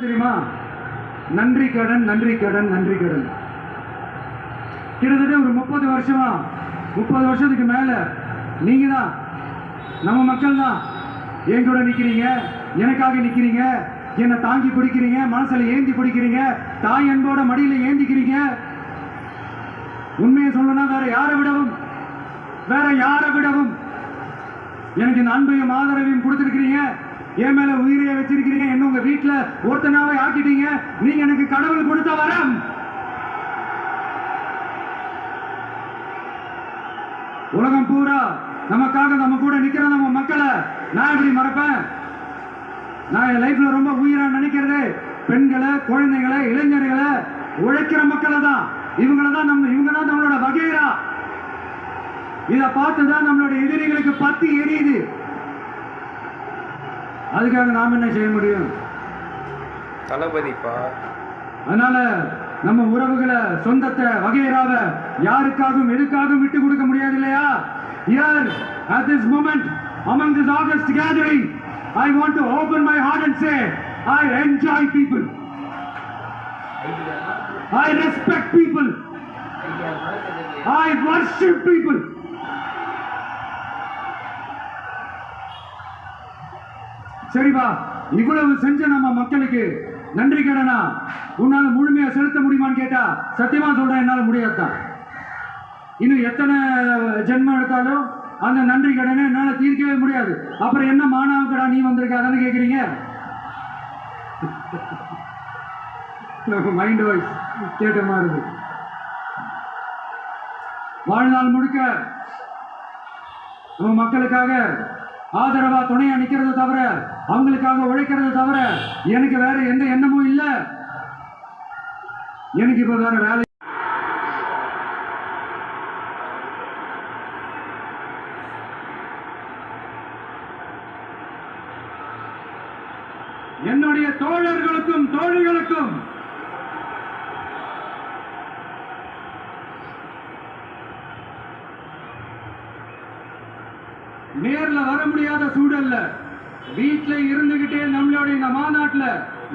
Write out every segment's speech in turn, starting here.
தெரியுமா? நன்றி கடன், நன்றி கடன், நன்றி கடன். கிட்டத்தட்ட ஒரு 30 வருஷமா, 30 வருஷத்துக்கு மேல நீங்க தான், நம்ம மக்கள் தான் என் கூட நிக்கிறீங்க, எனக்காக நிக்கிறீங்க, என்னை தாங்கி பிடிக்கிறீங்க, மனசுல ஏந்தி பிடிக்கிறீங்க, தாய் அன்போட மடியில ஏந்திக்கிறீங்க. உண்மையை சொல்லணும், வேற யாரை விடவும் எனக்கு இந்த அன்பையும் ஆதரவையும் கொடுத்திருக்கிறீங்க. என் மேல உயிரைய வச்சிருக்கிறீங்க. என்ன உங்க வீட்டுல ஒருத்தனாவே ஆக்கிட்டீங்க. நீங்க எனக்கு கடவுள் கொடுத்த வரம். உலகம் பூரா நமக்காக நம்ம கூட நிக்கிற நம்ம மக்களை நான் எப்படி மறப்பேன்? நான் என் லைஃப்ல ரொம்ப உயிரா நினைக்கிறது பெண்களை, குழந்தைகளை, இளைஞர்களை, உழைக்கிற மக்களை தான். இவங்க தான் நம்மளோட வகைரா. இதை பார்த்துதான் நம்மளுடைய எதிரிகளுக்கு பத்தி எரியுது. அதுக்காக நாம் என்ன செய்ய முடியும்? தளபதிப்பா. அதனால நம்ம உறவுகளை, சொந்தத்தை, வகைராவை யாருக்காகவும் எதுக்காகவும் விட்டு கொடுக்க முடியாது இல்லையா? Here at this moment among this August gathering, I want to open my heart and say I enjoy people, I respect people, I worship people. சரிவா, இவ்வளவு செஞ்ச நம்ம மக்களுக்கு நன்றி கடனா உன்னால முழுமையா செலுத்த முடியுமான்னு கேட்டா சத்தியமா சொல்றேன், என்னால முடியாதுதான். இன்னும் எத்தனை ஜென்மம் எடுத்தாலும் அந்த நன்றி கடனை என்னால தீர்க்கவே முடியாது. அப்புறம் என்ன மானாவுக்கடா நீ வந்திருக்க அதானே கேக்குறீங்க? மைண்ட் வாய்ஸ் கேட்ட மாதிரி. வாழ்நாள் முழுக்க நம்ம மக்களுக்காக ஆதரவா துணையா நிக்கிறது தவிர, அவங்களுக்காக உழைக்கிறது தவிர எனக்கு வேற எந்த எண்ணமும் இல்லை. எனக்கு இப்ப வேற வேலை. என்னுடைய தோழர்களுக்கும் தோழிகளுக்கும் நேர்ல வர முடியாத சூழல்ல வீட்டுல இருந்துகிட்டே நம்மளுடைய இந்த மாநாட்டுல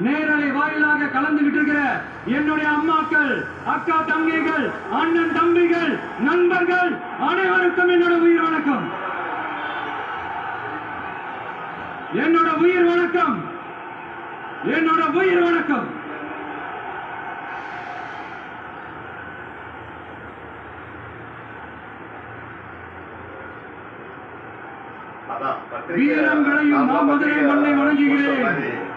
நேரலை வாயிலாக கலந்துகிட்டு இருக்கிற என்னுடைய அம்மாக்கள், அக்கா தங்கைகள், அண்ணன் தம்பிகள், நண்பர்கள் அனைவருக்கும் என்னோட உயிர் வணக்கம். என்னோட உயிர் வணக்கம். என்னோட உயிர் வணக்கம். வீரங்களையும் நான் மதுரை மண்ணை வணங்குகிறேன்.